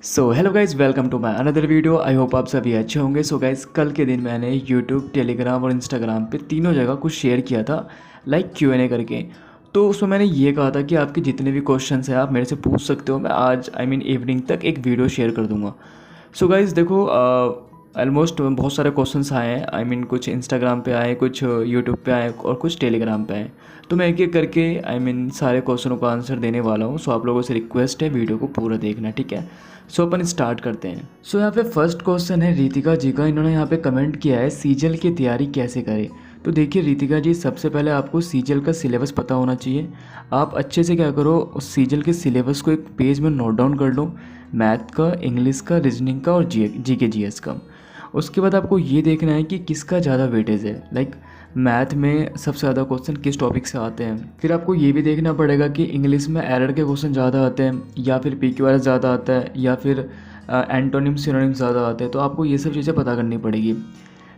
So hello guys, welcome to my another video. I hope आप सभी अच्छे होंगे। सो गाइज़, कल के दिन मैंने यूट्यूब, टेलीग्राम और इंस्टाग्राम पे तीनों जगह कुछ शेयर किया था, लाइक Q&A करके। तो उसमें मैंने ये कहा था कि आपके जितने भी क्वेश्चंस हैं आप मेरे से पूछ सकते हो। मैं आज इवनिंग तक एक वीडियो शेयर कर दूंगा। सो गाइज़ देखो, ऑलमोस्ट बहुत सारे क्वेश्चंस आए हैं। कुछ इंस्टाग्राम पे आए, कुछ यूट्यूब पे आए और कुछ टेलीग्राम पे आए। तो मैं एक एक करके सारे क्वेश्चनों का आंसर देने वाला हूँ। सो आप लोगों से रिक्वेस्ट है वीडियो को पूरा देखना, ठीक है। सो अपन स्टार्ट करते हैं। सो यहाँ पे फर्स्ट क्वेश्चन है रितिका जी का। इन्होंने यहाँ पे कमेंट किया है सीजल की तैयारी कैसे करें। तो देखिए रितिका जी, सबसे पहले आपको सीजल का सिलेबस पता होना चाहिए। आप अच्छे से क्या करो, उस सीजल के सिलेबस को एक पेज में नोट डाउन कर लो, मैथ का, इंग्लिश का, रीजनिंग का और जी के जीएस का। उसके बाद आपको ये देखना है कि किसका ज़्यादा वेटेज है, लाइक मैथ में सबसे ज़्यादा क्वेश्चन किस टॉपिक से आते हैं। फिर आपको ये भी देखना पड़ेगा कि इंग्लिश में एरर के क्वेश्चन ज़्यादा आते हैं या फिर PQRS ज़्यादा आता है या फिर एंटोनिम सिनोनिम ज़्यादा आते हैं। तो आपको ये सब चीज़ें पता करनी पड़ेगी।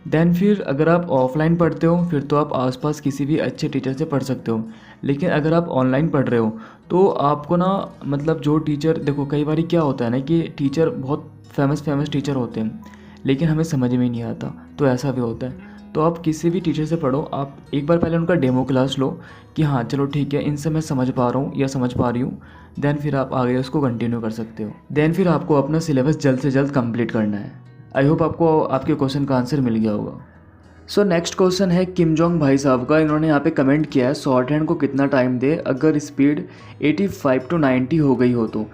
देन फिर अगर आप ऑफलाइन पढ़ते हो फिर तो आप आसपास किसी भी अच्छे टीचर से पढ़ सकते हो। लेकिन अगर आप ऑनलाइन पढ़ रहे हो तो आपको ना, मतलब जो टीचर, देखो कई बार क्या होता है ना कि टीचर बहुत फेमस टीचर होते हैं लेकिन हमें समझ में ही नहीं आता, तो ऐसा भी होता है। तो आप किसी भी टीचर से पढ़ो, आप एक बार पहले उनका डेमो क्लास लो कि हाँ चलो ठीक है, इनसे मैं समझ पा रहा हूँ या समझ पा रही हूँ। देन फिर आप आगे उसको कंटिन्यू कर सकते हो। देन फिर आपको अपना सिलेबस जल्द से जल्द कंप्लीट करना है। आई होप आपको आपके क्वेश्चन का आंसर मिल गया होगा। सो नेक्स्ट क्वेश्चन है किम जोंग भाई साहब का। इन्होंने यहाँ पे कमेंट किया है शॉर्ट हैंड को कितना टाइम दे अगर स्पीड 85 to 90 हो गई हो तो।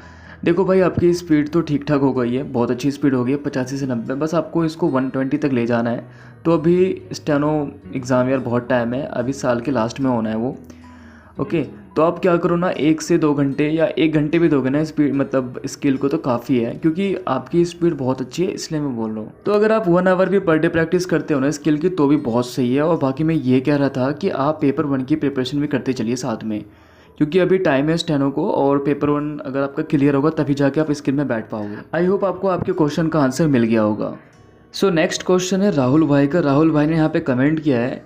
देखो भाई, आपकी स्पीड तो ठीक ठाक हो गई है, बहुत अच्छी स्पीड हो गई है 85 से 90। बस आपको इसको 120 तक ले जाना है। तो अभी स्टेनो एग्ज़ाम यार बहुत टाइम है, अभी साल के लास्ट में होना है वो। ओके, तो आप क्या करो ना, 1 से 2 घंटे या 1 घंटे भी दोगे ना स्पीड, मतलब स्किल को, तो काफ़ी है क्योंकि आपकी स्पीड बहुत अच्छी है, इसलिए मैं बोल रहा हूँ। तो अगर आप 1 आवर भी पर डे प्रैक्टिस करते हो ना स्किल की तो भी बहुत सही है। और बाकी मैं ये कह रहा था कि आप पेपर 1 की प्रिपरेशन भी करते चलिए साथ में, क्योंकि अभी टाइम है स्टेनो को, और पेपर 1 अगर आपका क्लियर होगा तभी जाके आप स्किल में बैठ पाओगे। आई होप आपको आपके क्वेश्चन का आंसर मिल गया होगा। सो नेक्स्ट क्वेश्चन है राहुल भाई का। राहुल भाई ने यहाँ पे कमेंट किया है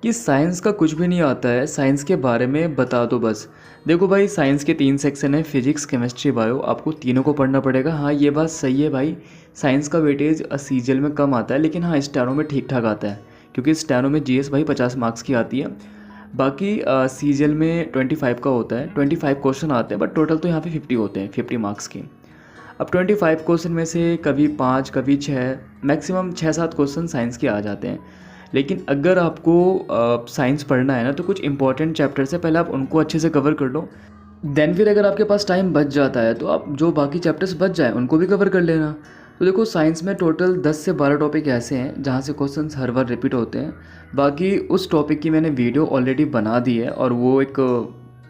कि साइंस का कुछ भी नहीं आता है, साइंस के बारे में बता दो बस। देखो भाई, साइंस के 3 सेक्शन है, फिजिक्स, केमिस्ट्री, बायो। आपको तीनों को पढ़ना पड़ेगा। हाँ ये बात सही है भाई, साइंस का वेटेज सीजल में कम आता है, लेकिन हाँ स्टेनो में ठीक ठाक आता है, क्योंकि स्टेनो में GS भाई 50 मार्क्स की आती है। बाकी सीजल में 25 का होता है, 25 क्वेश्चन आते हैं, बट टोटल तो यहाँ पे 50 होते हैं, 50 मार्क्स के। अब 25 क्वेश्चन में से कभी 5, कभी 6, मैक्सिमम 6-7 क्वेश्चन साइंस के आ जाते हैं। लेकिन अगर आपको साइंस पढ़ना है ना तो कुछ इंपॉर्टेंट चैप्टर्स है, पहले आप उनको अच्छे से कवर कर लो। देन फिर अगर आपके पास टाइम बच जाता है तो आप जो बाकी चैप्टर्स बच जाए उनको भी कवर कर लेना। तो देखो, साइंस में टोटल 10 से 12 टॉपिक ऐसे हैं जहाँ से क्वेश्चंस हर बार रिपीट होते हैं। बाकी उस टॉपिक की मैंने वीडियो ऑलरेडी बना दी है, और वो एक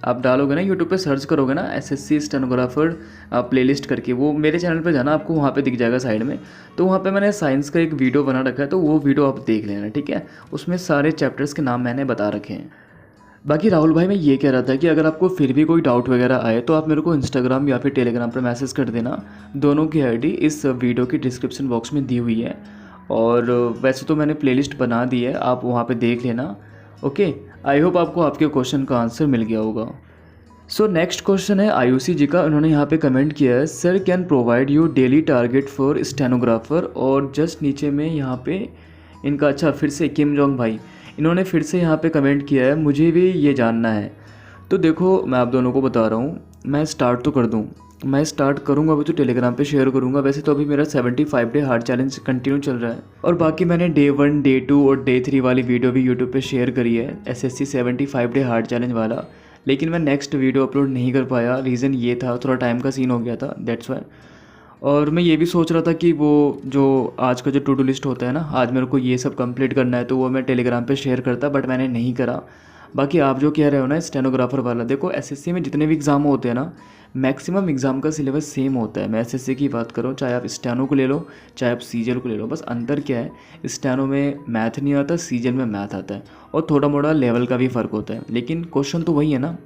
आप डालोगे ना यूट्यूब पे, सर्च करोगे ना SSC स्टेनोग्राफर प्लेलिस्ट करके, वो मेरे चैनल पे जाना, आपको वहाँ पे दिख जाएगा साइड में। तो वहाँ पे मैंने साइंस का एक वीडियो बना रखा है, तो वो वीडियो आप देख लेना, ठीक है। उसमें सारे चैप्टर्स के नाम मैंने बता रखे हैं। बाकी राहुल भाई, मैं ये कह रहा था कि अगर आपको फिर भी कोई डाउट वगैरह आए तो आप मेरे को इंस्टाग्राम या फिर टेलीग्राम पर मैसेज कर देना। दोनों की ID इस वीडियो की डिस्क्रिप्शन बॉक्स में दी हुई है, और वैसे तो मैंने प्लेलिस्ट बना दी है, आप वहाँ पे देख लेना। ओके, आई होप आपको आपके क्वेश्चन का आंसर मिल गया होगा। सो नेक्स्ट क्वेश्चन है आयुषी जी का। उन्होंने यहाँ पे कमेंट किया है sir can provide you daily target for stenographer, और जस्ट नीचे में यहाँ पे इनका, अच्छा फिर से किम जोंग भाई, इन्होंने फिर से यहाँ पे कमेंट किया है मुझे भी ये जानना है। तो देखो, मैं आप दोनों को बता रहा हूँ, मैं स्टार्ट तो कर दूँ, मैं स्टार्ट करूँगा अभी तो टेलीग्राम पे शेयर करूँगा। वैसे तो अभी मेरा 75 डे हार्ड चैलेंज कंटिन्यू चल रहा है, और बाकी मैंने Day 1, Day 2 और Day 3 वाली वीडियो भी यूट्यूब पे शेयर करी है, SSC 75 डे हार्ड चैलेंज वाला। लेकिन मैं नेक्स्ट वीडियो अपलोड नहीं कर पाया, रीज़न ये था, थोड़ा टाइम का सीन हो गया था, दैट्स वाई। और मैं ये भी सोच रहा था कि वो जो आज का जो टू डू लिस्ट होता है ना, आज मेरे को ये सब कंप्लीट करना है, तो वो मैं टेलीग्राम पे शेयर करता, बट मैंने नहीं करा। बाकी आप जो कह रहे हो ना स्टेनोग्राफर वाला, देखो SSC में जितने भी एग्ज़ाम होते हैं ना, मैक्सिमम एग्ज़ाम का सिलेबस सेम होता है। मैं SSC की बात करूँ, चाहे आप स्टेनो को ले लो चाहे आप सीजल को ले लो, बस अंतर क्या है, स्टेनो में मैथ नहीं आता, सीजल में मैथ आता है, और थोड़ा मोड़ा लेवल का भी फ़र्क होता है, लेकिन क्वेश्चन तो वही है ना।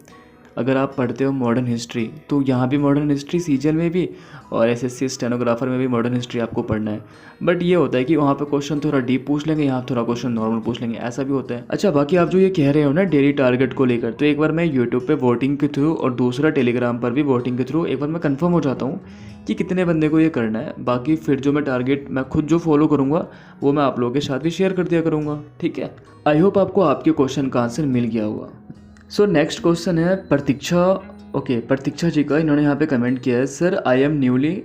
अगर आप पढ़ते हो मॉडर्न हिस्ट्री तो यहाँ भी मॉडर्न हिस्ट्री सीजल में भी, और एसएससी स्टेनोग्राफर में भी मॉडर्न हिस्ट्री आपको पढ़ना है। बट ये होता है कि वहाँ पे क्वेश्चन थोड़ा डीप पूछ लेंगे, यहाँ थोड़ा क्वेश्चन नॉर्मल पूछ लेंगे, ऐसा भी होता है। अच्छा, बाकी आप जो ये कह रहे हो ना डेली टारगेट को लेकर, तो एक बार मैं यूट्यूब पे वोटिंग के थ्रू और दूसरा टेलीग्राम पर भी वोटिंग के थ्रू एक बार मैं कंफर्म हो जाता हूँ कि कितने बंदे को ये करना है। बाकी फिर जो मैं टारगेट मैं खुद जो फॉलो करूँगा वो मैं आप लोगों के साथ भी शेयर कर दिया करूँगा, ठीक है। आई होप आपको आपके क्वेश्चन का आंसर मिल गया होगा। सो नेक्स्ट क्वेश्चन है प्रतीक्षा, ओके प्रतीक्षा जी का। इन्होंने यहाँ पे कमेंट किया है, sir I am newly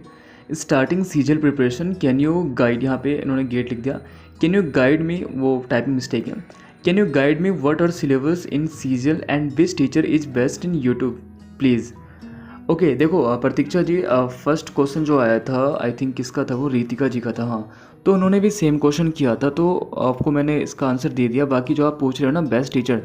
starting सीजल preparation, can you guide, यहाँ पे इन्होंने गेट लिख दिया, कैन यू गाइड मी, वो टाइपिंग मिस्टेक है, can you guide me what our syllabus in सीजल and which teacher is best in YouTube please. Okay देखो प्रतीक्षा जी, first question जो आया था आई थिंक किसका था, वो रीतिका जी का था, हाँ। तो उन्होंने भी सेम क्वेश्चन किया था, तो आपको मैंने इसका आंसर दे दिया। बाकी जो आप पूछ रहे हो ना बेस्ट टीचर,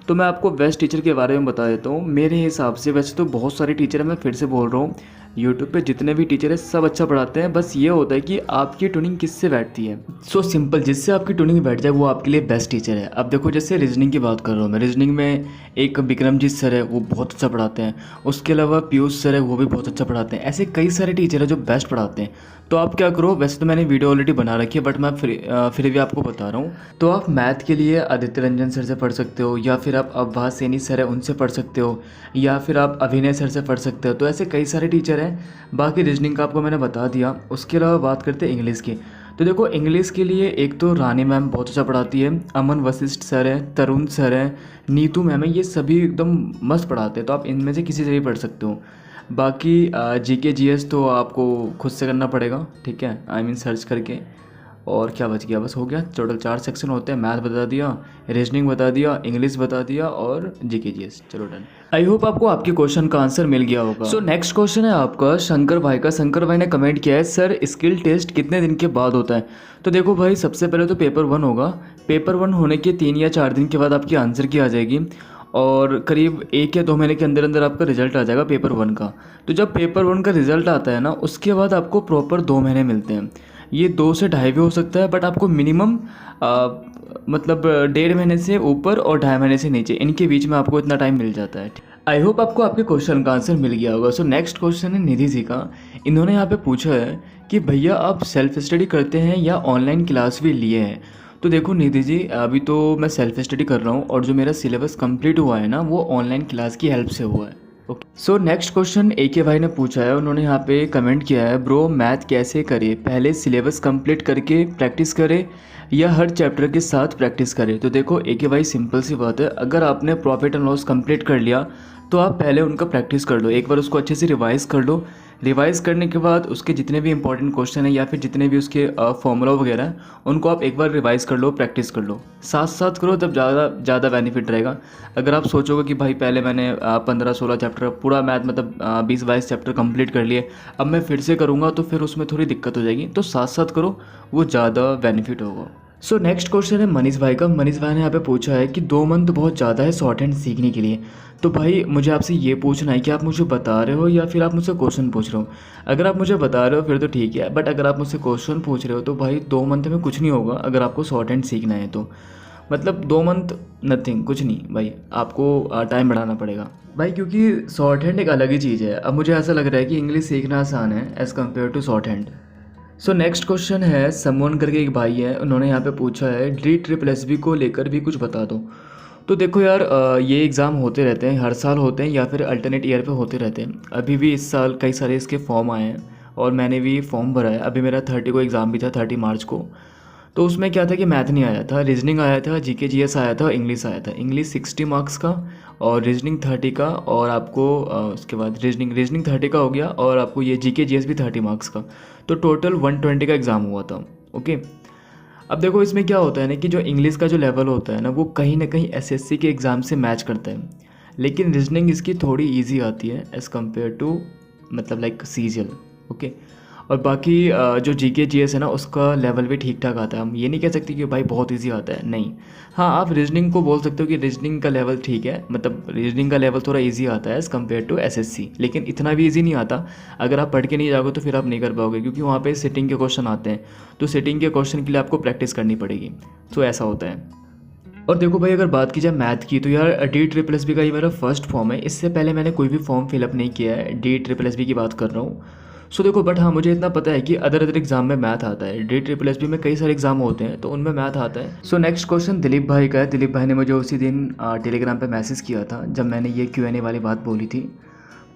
तो मैं आपको बेस्ट टीचर के बारे में बता देता हूँ। मेरे हिसाब से वैसे तो बहुत सारे टीचर हैं, मैं फिर से बोल रहा हूँ, यूट्यूब पे जितने भी टीचर हैं सब अच्छा पढ़ाते हैं, बस ये होता है कि आपकी ट्यूनिंग किससे बैठती है। सो सिंपल, जिससे आपकी ट्यूनिंग बैठ जाए वो आपके लिए बेस्ट टीचर है। अब देखो जैसे रीजनिंग की बात कर रहा हूँ मैं, रीजनिंग में एक विक्रमजीत सर है, वो बहुत अच्छा पढ़ाते हैं। उसके अलावा पीयूष सर है, वो भी बहुत अच्छा पढ़ाते हैं। ऐसे कई सारे टीचर हैं जो बेस्ट पढ़ाते हैं। तो आप क्या करो, वैसे तो मैंने वीडियो ऑलरेडी बना रखी है बट मैं फिर भी आपको बता रहा हूँ। तो आप मैथ के लिए आदित्य रंजन सर से पढ़ सकते हो, या फिर आप अब्बास सैनी सर है उनसे पढ़ सकते हो, या फिर आप अभिनय सर से पढ़ सकते हो। तो ऐसे कई सारे टीचर हैं। बाकी रीजनिंग का आपको मैंने बता दिया। उसके अलावा बात करते हैं इंग्लिश की। तो देखो इंग्लिश के लिए एक तो रानी मैम बहुत अच्छा पढ़ाती है, अमन वशिष्ठ सर है, तरुण सर है, नीतू मैम है, ये सभी एकदम मस्त पढ़ाते हैं। तो आप इनमें से किसी से भी पढ़ सकते हो। बाकी जीके जीएस तो आपको खुद से करना पड़ेगा, ठीक है, आई मीन सर्च करके। और क्या बच गया, बस हो गया। टोटल 4 सेक्शन होते हैं, मैथ बता दिया, रीजनिंग बता दिया, इंग्लिश बता दिया और जीके जीएस। चलो डन। आई होप आपको आपके क्वेश्चन का आंसर मिल गया होगा। सो नेक्स्ट क्वेश्चन है आपका शंकर भाई का। शंकर भाई ने कमेंट किया है, सर स्किल टेस्ट कितने दिन के बाद होता है। तो देखो भाई, सबसे पहले तो पेपर 1 होगा। पेपर 1 होने के 3 या 4 दिन के बाद आपकी आंसर की आ जाएगी, और करीब 1 या 2 महीने के अंदर अंदर आपका रिजल्ट आ जाएगा पेपर 1 का। तो जब पेपर 1 का रिजल्ट आता है ना, उसके बाद आपको प्रॉपर 2 महीने मिलते हैं। ये 2 से ढाई भी हो सकता है, बट आपको मिनिमम मतलब 1.5 महीने से ऊपर और 2.5 महीने से नीचे, इनके बीच में आपको इतना टाइम मिल जाता है। आई होप आपको आपके क्वेश्चन का आंसर मिल गया होगा। सो नेक्स्ट क्वेश्चन है निधि जी का। इन्होंने यहाँ पे पूछा है कि भैया आप सेल्फ स्टडी करते हैं या ऑनलाइन क्लास भी लिए हैं। तो देखो निधि जी, अभी तो मैं सेल्फ स्टडी कर रहा हूँ, और जो मेरा सिलेबस कंप्लीट हुआ है ना, वो ऑनलाइन क्लास की हेल्प से हुआ है। ओके, सो नेक्स्ट क्वेश्चन AK भाई ने पूछा है। उन्होंने यहाँ पे कमेंट किया है, ब्रो मैथ कैसे करे, पहले सिलेबस कंप्लीट करके प्रैक्टिस करे या हर चैप्टर के साथ प्रैक्टिस करे। तो देखो AK भाई, सिंपल सी बात है, अगर आपने प्रॉफिट एंड लॉस कंप्लीट कर लिया तो आप पहले उनका प्रैक्टिस कर लो, एक बार उसको अच्छे से रिवाइज़ कर लो। रिवाइज़ करने के बाद उसके जितने भी इंपॉर्टेंट क्वेश्चन है या फिर जितने भी उसके फॉर्मूला वगैरह हैं, उनको आप एक बार रिवाइज़ कर लो, प्रैक्टिस कर लो, साथ साथ करो, तब ज़्यादा बेनिफिट रहेगा। अगर आप सोचोगे कि भाई पहले मैंने 15-16 चैप्टर पूरा मैथ मतलब 20-22 चैप्टर कंप्लीट कर लिए, अब मैं फिर से करूँगा, तो फिर उसमें थोड़ी दिक्कत हो जाएगी। तो साथ साथ करो, वो ज़्यादा बेनिफिट होगा। सो नेक्स्ट क्वेश्चन है मनीष भाई का। मनीष भाई ने यहाँ पे पूछा है कि 2 मंथ बहुत ज़्यादा है शॉर्ट हैंड सीखने के लिए। तो भाई मुझे आपसे ये पूछना है कि आप मुझे बता रहे हो या फिर आप मुझसे क्वेश्चन पूछ रहे हो। अगर आप मुझे बता रहे हो फिर तो ठीक है, बट अगर आप मुझसे क्वेश्चन पूछ रहे हो तो भाई 2 मंथ में कुछ नहीं होगा। अगर आपको शॉर्ट हैंड सीखना है तो मतलब 2 मंथ नथिंग, कुछ नहीं भाई, आपको टाइम बढ़ाना पड़ेगा भाई, क्योंकि शॉर्ट हैंड एक अलग ही चीज़ है। अब मुझे ऐसा लग रहा है कि इंग्लिश सीखना आसान है as compare to shorthand. So next question है, समवन करके एक भाई है, उन्होंने यहाँ पे पूछा है DSSB को लेकर भी कुछ बता दो। तो देखो यार, ये एग्ज़ाम होते रहते हैं, हर साल होते हैं या फिर अल्टरनेट ईयर पे होते रहते हैं। अभी भी इस साल कई सारे इसके फॉर्म आए हैं और मैंने भी फॉर्म भरा है। अभी मेरा 30 को एग्ज़ाम भी था, 30 मार्च को। तो उसमें क्या था कि मैथ नहीं आया था, रीजनिंग आया था, जीके जीएस आया था, इंग्लिश आया था। इंग्लिश 60 मार्क्स का और रीजनिंग 30 का, और आपको उसके बाद रीजनिंग 30 का हो गया, और आपको ये जीके जीएस भी 30 मार्क्स का। तो टोटल 120 का एग्ज़ाम हुआ था। ओके, अब देखो इसमें क्या होता है ना कि जो इंग्लिश का जो लेवल होता है ना, वो कहीं ना कहीं एसएससी के एग्ज़ाम से मैच करता है, लेकिन रीजनिंग इसकी थोड़ी ईजी आती है एज़ कम्पेयर टू मतलब लाइक सीजीएल। ओके, और बाकी जो जीके जीएस है ना, उसका लेवल भी ठीक ठाक आता है। हम ये नहीं कह सकते कि भाई बहुत इजी आता है, नहीं। हाँ, आप रीजनिंग को बोल सकते हो कि रीजनिंग का लेवल ठीक है, मतलब रीजनिंग का लेवल थोड़ा इजी आता है एज़ कम्पेयर टू एसएससी, लेकिन इतना भी इजी नहीं आता। अगर आप पढ़ के नहीं जाओगे तो फिर आप नहीं कर पाओगे, क्योंकि वहाँ पे सिटिंग के क्वेश्चन आते हैं, तो सिटिंग के क्वेश्चन के लिए आपको प्रैक्टिस करनी पड़ेगी। तो ऐसा होता है। और देखो भाई, अगर बात की जाए मैथ की, तो यार DSSB का ये मेरा फर्स्ट फॉर्म है। इससे पहले मैंने कोई भी फॉर्म फिलअप नहीं किया है, DSSB की बात कर रहा हूँ। सो देखो, बट हाँ, मुझे इतना पता है कि अदर एग्जाम में मैथ आता है। DSSB में कई सारे एग्जाम होते हैं, तो उनमें मैथ आता है। सो नेक्स्ट क्वेश्चन दिलीप भाई का है। दिलीप भाई ने मुझे उसी दिन टेलीग्राम पे मैसेज किया था जब मैंने ये Q&A वाली बात बोली थी।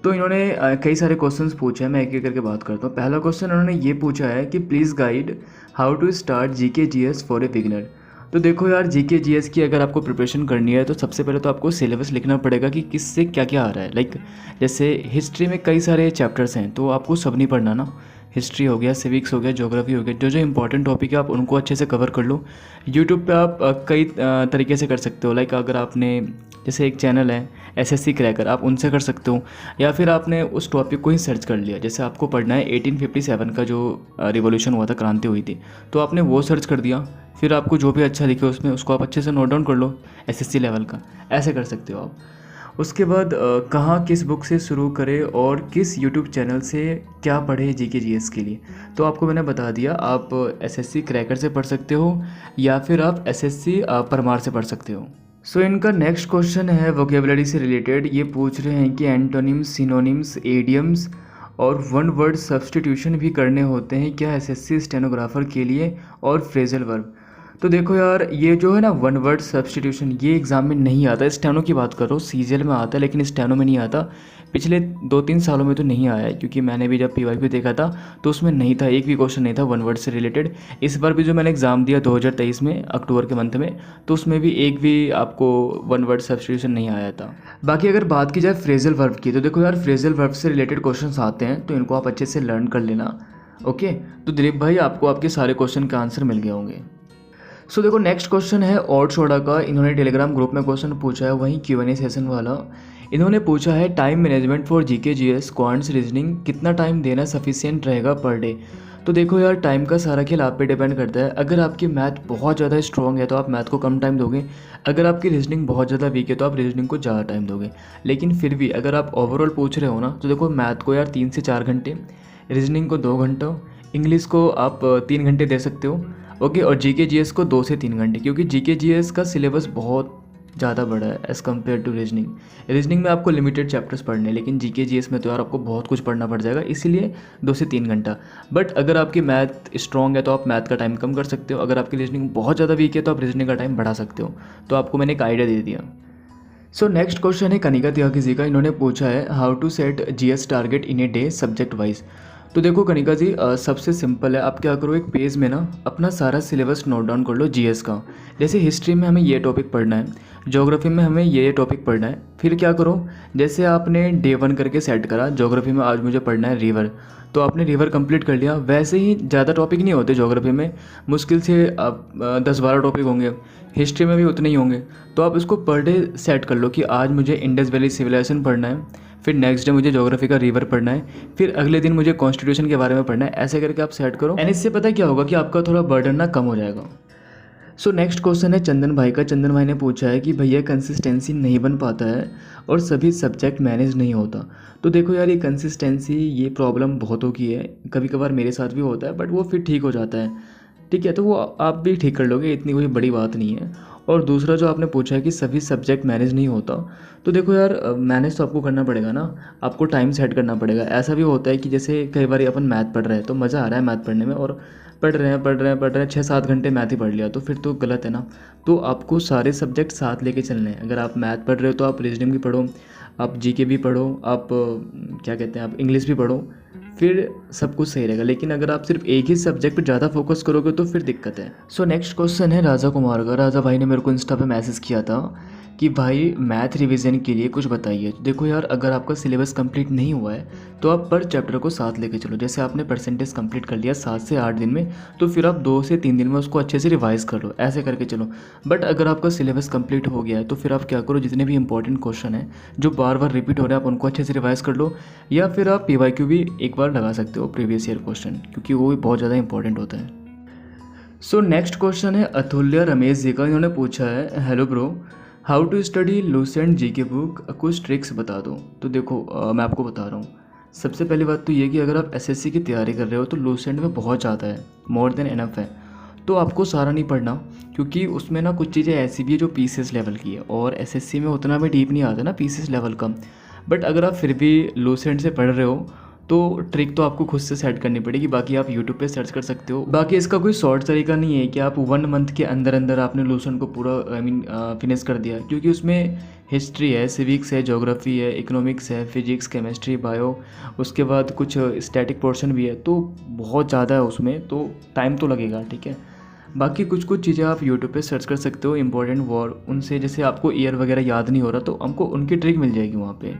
तो इन्होंने कई सारे क्वेश्चंस पूछे हैं, मैं एक एक करके बात करता हूँ। पहला क्वेश्चन उन्होंने ये पूछा है कि please guide how to start GK GS for a beginner. तो देखो यार, GK GS की अगर आपको प्रिपरेशन करनी है तो सबसे पहले तो आपको सिलेबस लिखना पड़ेगा कि किससे क्या क्या आ रहा है। लाइक जैसे हिस्ट्री में कई सारे चैप्टर्स हैं, तो आपको सब नहीं पढ़ना ना। हिस्ट्री हो गया, सिविक्स हो गया, ज्योग्राफी हो गया, जो जो इंपॉर्टेंट टॉपिक है आप उनको अच्छे से कवर कर लो। यूट्यूब पे आप कई तरीके से कर सकते हो। लाइक अगर आपने, जैसे एक चैनल है SSC क्रैकर, आप उनसे कर सकते हो। या फिर आपने उस टॉपिक को ही सर्च कर लिया, जैसे आपको पढ़ना है 1857 का जो रिवॉल्यूशन हुआ था, क्रांति हुई थी, तो आपने वो सर्च कर दिया। फिर आपको जो भी अच्छा दिखे उसमें, उसको आप अच्छे से नोट डाउन कर लो, SSC लेवल का। ऐसे कर सकते हो आप। उसके बाद कहाँ किस बुक से शुरू करें और किस यूट्यूब चैनल से क्या पढ़े GK GS के लिए, तो आपको मैंने बता दिया। आप SSC क्रैकर से पढ़ सकते हो या फिर आप SSC परमार से पढ़ सकते हो। सो इनका नेक्स्ट क्वेश्चन है वोकेबलरी से रिलेटेड। ये पूछ रहे हैं कि एंटोनिम्स, सिनोनिम्स, एडियम्स और वन वर्ड सब्स्टिट्यूशन भी करने होते हैं क्या SSC स्टेनोग्राफर के लिए, और फ्रेजल वर्ब। तो देखो यार, ये जो है ना वन वर्ड सब्स्टिट्यूशन, ये एग्ज़ाम में नहीं आता। स्टेनो की बात करो, CGL में आता है, लेकिन स्टेनो में नहीं आता। पिछले 2-3 सालों में तो नहीं आया है, क्योंकि मैंने भी जब PYQ देखा था तो उसमें नहीं था, एक भी क्वेश्चन नहीं था वन वर्ड से रिलेटेड। इस बार भी जो मैंने एग्ज़ाम दिया 2023 में अक्टूबर के मंथ में, तो उसमें भी एक भी आपको वन वर्ड सब्स्टिट्यूशन नहीं आया था। बाकी अगर बात की जाए फ्रेजल वर्ब की, तो देखो यार, फ्रेजल वर्ब से रिलेटेड क्वेश्चन आते हैं, तो इनको आप अच्छे से लर्न कर लेना। ओके, तो दिलीप भाई, आपको आपके सारे क्वेश्चन का आंसर मिल गए होंगे। सो देखो, नेक्स्ट क्वेश्चन है और छोड़ा का। इन्होंने टेलीग्राम ग्रुप में क्वेश्चन पूछा है, वहीं Q&A सेशन वाला। इन्होंने पूछा है time management for GK GS quants reasoning, कितना टाइम देना सफिशिएंट रहेगा पर डे। तो देखो यार, टाइम का सारा खेल आप पे डिपेंड करता है। अगर आपकी मैथ बहुत ज़्यादा स्ट्रॉन्ग है तो आप मैथ को कम टाइम दोगे। अगर आपकी रीजनिंग बहुत ज़्यादा वीक है तो आप रीजनिंग को ज़्यादा टाइम दोगे। लेकिन फिर भी अगर आप ओवरऑल पूछ रहे हो ना, तो देखो मैथ को यार 3 से 4 घंटे, रीजनिंग को 2 घंटा, इंग्लिश को आप 3 घंटे दे सकते हो। ओके, और GK GS को 2 से 3 घंटे, क्योंकि GK GS का सिलेबस बहुत ज़्यादा बड़ा है as compare to reasoning. Reasoning में आपको लिमिटेड चैप्टर्स पढ़ने हैं, लेकिन GK GS में तो यार आपको बहुत कुछ पढ़ना पड़ जाएगा, इसीलिए 2 से 3 घंटा। बट अगर आपकी मैथ स्ट्रॉन्ग है तो आप मैथ का टाइम कम कर सकते हो। अगर आपकी रीजनिंग बहुत ज़्यादा वीक है तो आप रीजनिंग का टाइम बढ़ा सकते हो। तो आपको मैंने एक आइडिया दे दिया। सो नेक्स्ट क्वेश्चन है कनिका त्यागी जी का। इन्होंने पूछा है how to set GS target in a day subject wise. तो देखो कनिका जी, सबसे सिंपल है, आप क्या करो, एक पेज में ना अपना सारा सिलेबस नोट डाउन कर लो GS का। जैसे हिस्ट्री में हमें ये टॉपिक पढ़ना है, ज्योग्राफी में हमें ये टॉपिक पढ़ना है। फिर क्या करो, जैसे आपने डे 1 करके सेट करा, ज्योग्राफी में आज मुझे पढ़ना है रिवर, तो आपने रिवर कंप्लीट कर लिया। वैसे ही ज़्यादा टॉपिक नहीं होते ज्योग्राफी में, मुश्किल से आप 10-12 टॉपिक होंगे। हिस्ट्री में भी उतने ही होंगे। तो आप इसको पर डे सेट कर लो कि आज मुझे इंडस वैली सिविलाइजेशन पढ़ना है, फिर नेक्स्ट डे मुझे ज्योग्राफी का रिवर पढ़ना है, फिर अगले दिन मुझे कॉन्स्टिट्यूशन के बारे में पढ़ना है। ऐसे करके आप सेट करो, एंड इससे पता है क्या होगा कि आपका थोड़ा बर्डन ना कम हो जाएगा। सो नेक्स्ट क्वेश्चन है चंदन भाई का। चंदन भाई ने पूछा है कि भैया कंसिस्टेंसी नहीं बन पाता है और सभी सब्जेक्ट मैनेज नहीं होता। तो देखो यार, ये कंसिस्टेंसी, ये प्रॉब्लम बहुतों की है, कभी कभार मेरे साथ भी होता है, बट वो फिर ठीक हो जाता है। ठीक है, तो वो आप भी ठीक कर लोगे, इतनी कोई बड़ी बात नहीं है। और दूसरा जो आपने पूछा है कि सभी सब्जेक्ट मैनेज नहीं होता, तो देखो यार, मैनेज तो आपको करना पड़ेगा ना, आपको टाइम सेट करना पड़ेगा। ऐसा भी होता है कि जैसे कई बार अपन मैथ पढ़ रहे हैं तो मज़ा आ रहा है मैथ पढ़ने में, और पढ़ रहे हैं 6-7 घंटे मैथ ही पढ़ लिया, तो फिर तो गलत है ना। तो आपको सारे सब्जेक्ट साथ लेके चलने हैं। अगर आप मैथ पढ़ रहे हो तो आप रीजनिंग भी पढ़ो, आप GK भी पढ़ो, आप क्या कहते हैं, आप इंग्लिश भी पढ़ो, फिर सब कुछ सही रहेगा। लेकिन अगर आप सिर्फ एक ही सब्जेक्ट पर ज़्यादा फोकस करोगे तो फिर दिक्कत है। सो नेक्स्ट क्वेश्चन है राजा कुमार का। राजा भाई ने मेरे को इंस्टा पे मैसेज किया था कि भाई मैथ रिवीजन के लिए कुछ बताइए। देखो यार, अगर आपका सिलेबस कंप्लीट नहीं हुआ है तो आप पर चैप्टर को साथ लेके चलो। जैसे आपने परसेंटेज कंप्लीट कर लिया 7 से 8 दिन में, तो फिर आप 2 से 3 दिन में उसको अच्छे से रिवाइज कर लो, ऐसे करके चलो। बट अगर आपका सिलेबस कंप्लीट हो गया है तो फिर आप क्या करो, जितने भी इंपॉर्टेंट क्वेश्चन हैं जो बार बार रिपीट हो रहे हैं, आप उनको अच्छे से रिवाइज कर लो। या फिर आप PYQ भी एक बार लगा सकते हो, प्रीवियस ईयर क्वेश्चन, क्योंकि वो भी बहुत ज़्यादा इंपॉर्टेंट होता है। सो नेक्स्ट क्वेश्चन है अतुल्य रमेश जी का। इन्होंने पूछा है hello bro, how to study Lucent GK book, कुछ ट्रिक्स बता दो। तो देखो मैं आपको बता रहा हूँ। सबसे पहली बात तो ये कि अगर आप SSC की तैयारी कर रहे हो तो लूसेंट में बहुत ज़्यादा है, मोर देन इनफ है। तो आपको सारा नहीं पढ़ना, क्योंकि उसमें ना कुछ चीज़ें ऐसी भी है जो पीसीएस लेवल की है, और एसएससी में उतना भी डीप नहीं आता ना पीसीएस लेवल का। बट अगर आप फिर भी लूसेंट से पढ़ रहे हो तो ट्रिक तो आपको खुद से सेट करनी पड़ेगी। बाकी आप यूट्यूब पे सर्च कर सकते हो। बाकी इसका कोई शॉर्ट तरीका नहीं है कि आप 1 मंथ के अंदर अंदर आपने लूसेंट को पूरा फिनिश कर दिया, क्योंकि उसमें हिस्ट्री है, सिविक्स है, ज्योग्राफी है, इकोनॉमिक्स है, फिजिक्स, केमिस्ट्री, बायो, उसके बाद कुछ स्टैटिक पोर्शन भी है, तो बहुत ज़्यादा है उसमें, तो टाइम तो लगेगा, ठीक है। बाकी कुछ कुछ चीज़ें आप यूट्यूब पे सर्च कर सकते हो इंपॉर्टेंट वर्ड, उनसे जैसे आपको ईयर वगैरह याद नहीं हो रहा तो हमको उनकी ट्रिक मिल जाएगी वहाँ पे।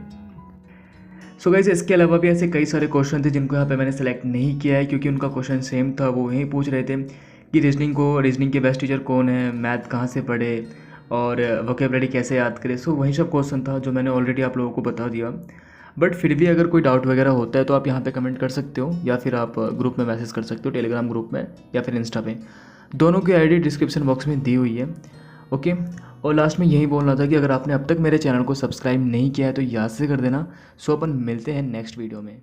सो गाइस, इसके अलावा भी ऐसे कई सारे क्वेश्चन थे जिनको यहाँ पे मैंने सेलेक्ट नहीं किया है, क्योंकि उनका क्वेश्चन सेम था। वो यही पूछ रहे थे कि रीजनिंग के बेस्ट टीचर कौन है, मैथ कहाँ से पढ़े, और वोकेबलरी कैसे याद करें। सो वही सब क्वेश्चन था जो मैंने ऑलरेडी आप लोगों को बता दिया। बट फिर भी अगर कोई डाउट वगैरह होता है तो आप यहाँ पे कमेंट कर सकते हो, या फिर आप ग्रुप में मैसेज कर सकते हो, टेलीग्राम ग्रुप में या फिर इंस्टा पे। दोनों की आईडी डिस्क्रिप्शन बॉक्स में दी हुई है, ओके। और लास्ट में यही बोलना था कि अगर आपने अब तक मेरे चैनल को सब्सक्राइब नहीं किया है तो याद से कर देना। सो अपन मिलते हैं नेक्स्ट वीडियो में।